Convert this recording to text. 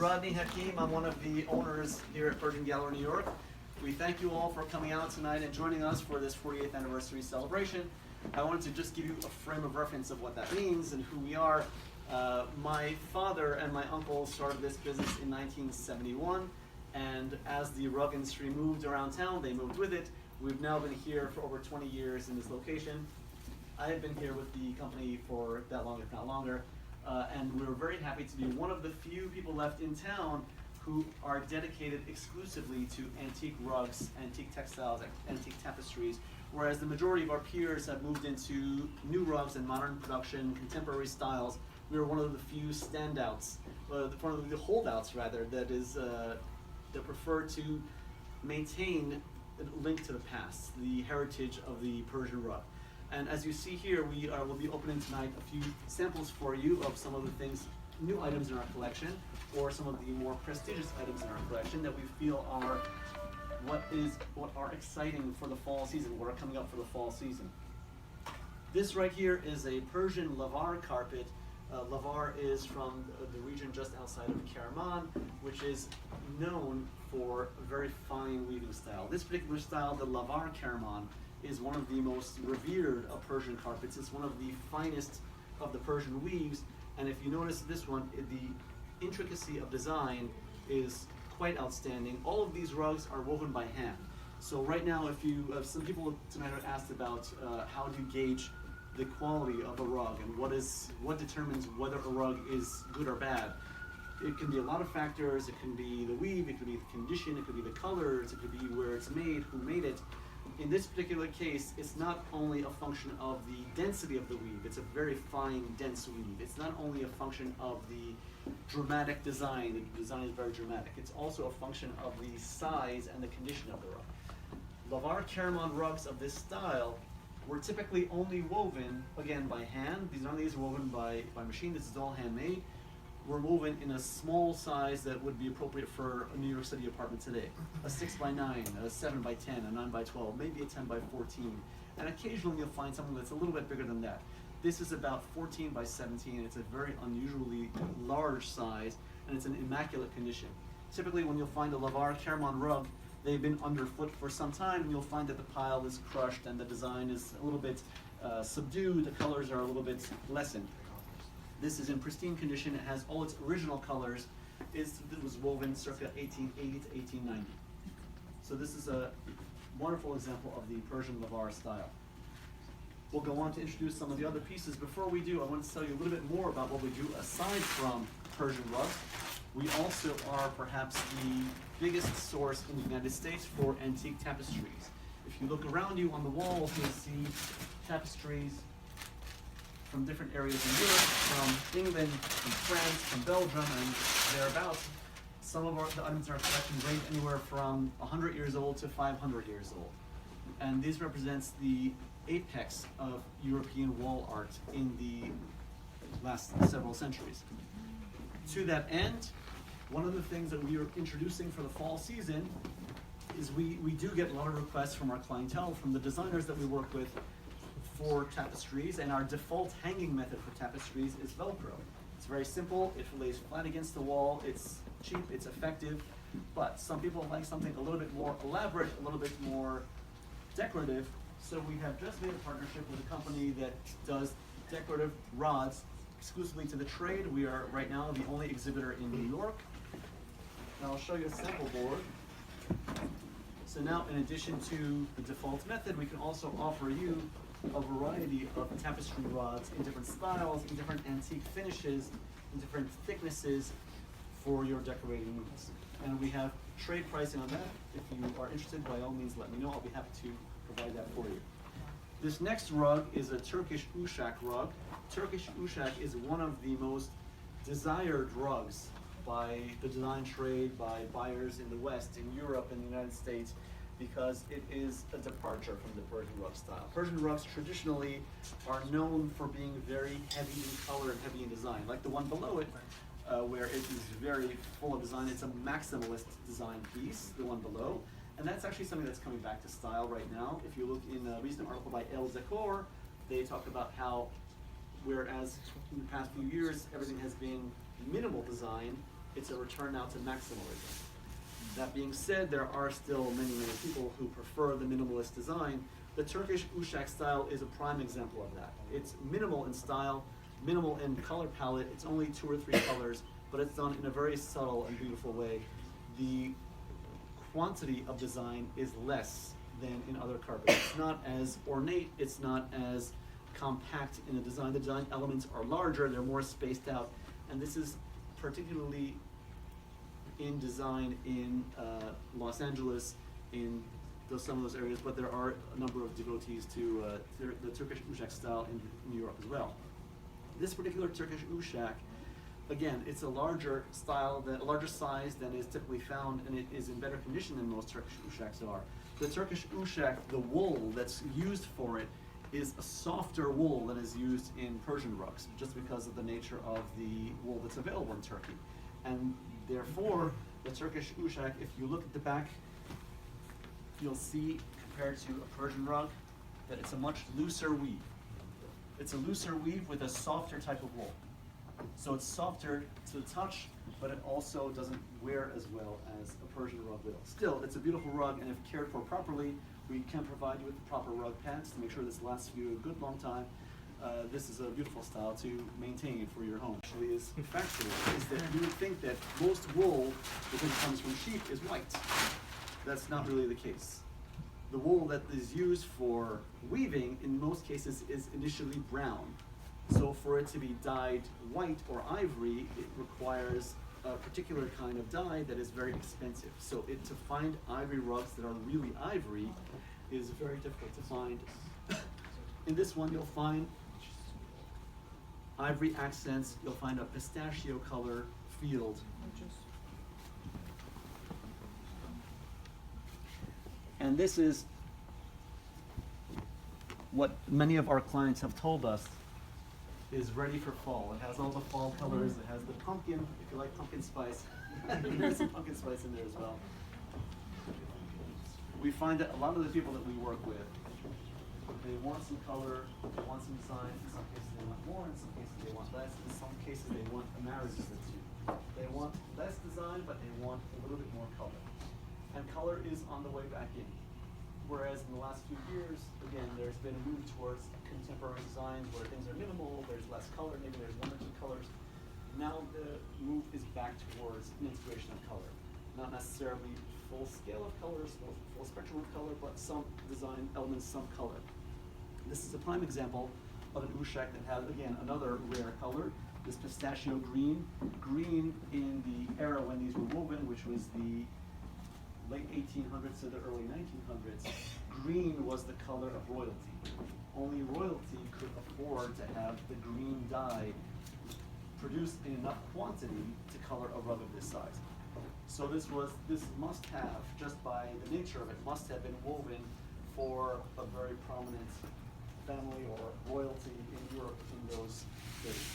Rodney Hakim. I'm one of the owners here at Persian Gallery, New York. We thank you all for coming out tonight and joining us for this 48th anniversary celebration. I wanted to just give you a frame of reference of what that means and who we are. My father and my uncle started this business in 1971, and as the rug industry moved around town, they moved with it. We've now been here for over 20 years in this location. I have been here with the company for that long, if not longer, and we're very happy to be one of the few people left in town who are dedicated exclusively to antique rugs, antique textiles, antique tapestries, whereas the majority of our peers have moved into new rugs and modern production, contemporary styles. We are one of the few standouts, one of the holdouts rather, that prefer to maintain a link to the past, the heritage of the Persian rug. And as you see here, we'll be opening tonight a few samples for you of some of the things, new items in our collection, or some of the more prestigious items in our collection that we feel are what are exciting for the fall season, what are coming up for the fall season. This right here is a Persian lavar carpet. Lavar is from the region just outside of Karaman, which is known for a very fine weaving style. This particular style, the lavar Karaman, is one of the most revered of Persian carpets. It's one of the finest of the Persian weaves, and if you notice this one, the intricacy of design is quite outstanding. All of these rugs are woven by hand. So right now, if some people tonight are asked about how do you gauge the quality of a rug and what determines whether a rug is good or bad, it can be a lot of factors. It can be the weave, it could be the condition, it could be the colors, it could be where it's made, who made it. In this particular case, it's not only a function of the density of the weave, it's a very fine, dense weave. It's not only a function of the dramatic design, the design is very dramatic, it's also a function of the size and the condition of the rug. Lavar Karaman rugs of this style were typically only woven, again, by hand. None of these are woven by machine, this is all handmade. We're woven in a small size that would be appropriate for a New York City apartment today. A 6x9, a 7x10, a 9x12, maybe a 10x14. And occasionally you'll find something that's a little bit bigger than that. This is about 14x17. It's a very unusually large size, and it's in immaculate condition. Typically when you'll find a Lavar Karaman rug, they've been underfoot for some time, and you'll find that the pile is crushed and the design is a little bit subdued, the colors are a little bit lessened. This is in pristine condition. It has all its original colors. It was woven circa 1880 to 1890. So this is a wonderful example of the Persian lavar style. We'll go on to introduce some of the other pieces. Before we do, I want to tell you a little bit more about what we do aside from Persian rugs. We also are perhaps the biggest source in the United States for antique tapestries. If you look around you on the walls, you'll see tapestries from different areas in Europe, from England, from France, from Belgium, and thereabouts. Some of the items in our collection range anywhere from 100 years old to 500 years old. And this represents the apex of European wall art in the last several centuries. To that end, one of the things that we are introducing for the fall season is we do get a lot of requests from our clientele, from the designers that we work with, for tapestries, and our default hanging method for tapestries is Velcro. It's very simple, it lays flat against the wall, it's cheap, it's effective, but some people like something a little bit more elaborate, a little bit more decorative, so we have just made a partnership with a company that does decorative rods exclusively to the trade. We are right now the only exhibitor in New York. Now I'll show you a sample board. So now, in addition to the default method, we can also offer you a variety of tapestry rods in different styles, in different antique finishes, in different thicknesses for your decorating needs. And we have trade pricing on that. If you are interested, by all means let me know. I'll be happy to provide that for you. This next rug is a Turkish Uşak rug. Turkish Uşak is one of the most desired rugs by the design trade, by buyers in the West, in Europe, in the United States, because it is a departure from the Persian rug style. Persian rugs traditionally are known for being very heavy in color and heavy in design, like the one below it, where it is very full of design. It's a maximalist design piece, the one below, and that's actually something that's coming back to style right now. If you look in a recent article by El Decor, they talk about how, whereas in the past few years everything has been minimal design, It's a return now to maximalism. That being said, there are still many, many people who prefer the minimalist design. The Turkish Uşak style is a prime example of that. It's minimal in style, minimal in color palette. It's only 2 or 3 colors, but it's done in a very subtle and beautiful way. The quantity of design is less than in other carpets. It's not as ornate, it's not as compact in the design. The design elements are larger, they're more spaced out, and this is particularly in design in Los Angeles, in some of those areas, but there are a number of devotees to the Turkish Uşak style in New York as well. This particular Turkish Uşak, again, it's a larger style, a larger size than is typically found, and it is in better condition than most Turkish Uşaks are. The Turkish Uşak, the wool that's used for it, is a softer wool than is used in Persian rugs, just because of the nature of the wool that's available in Turkey. And therefore, the Turkish Uşak, if you look at the back, you'll see, compared to a Persian rug, that it's a much looser weave. It's a looser weave with a softer type of wool. So it's softer to the touch, but it also doesn't wear as well as a Persian rug will. Still, it's a beautiful rug, and if cared for properly, we can provide you with the proper rug pads to make sure this lasts you a good long time. This is a beautiful style to maintain for your home. Actually, is factual, is that you would think that most wool, because it comes from sheep, is white. That's not really the case. The wool that is used for weaving, in most cases, is initially brown. So for it to be dyed white or ivory, it requires a particular kind of dye that is very expensive. So to find ivory rugs that are really ivory is very difficult to find. In this one, you'll find ivory accents, you'll find a pistachio color field. And this is what many of our clients have told us is ready for fall. It has all the fall colors, it has the pumpkin, if you like pumpkin spice. There's some pumpkin spice in there as well. We find that a lot of the people that we work with, they want some color, they want some design. In some cases they want more, in some cases they want less, in some cases they want a marriage of the two. They want less design, but they want a little bit more color. And color is on the way back in. Whereas in the last few years, again, there's been a move towards contemporary designs where things are minimal, there's less color, maybe there's 1 or 2 colors. Now the move is back towards an integration of color. Not necessarily full scale of colors, full spectrum of color, but some design elements, some color. This is a prime example of an Uşak that has, again, another rare color, this pistachio green. Green in the era when these were woven, which was the late 1800s to the early 1900s, green was the color of royalty. Only royalty could afford to have the green dye produced in enough quantity to color a rug of this size. So this must have, just by the nature of it, must have been woven for a very prominent family or royalty in Europe in those days.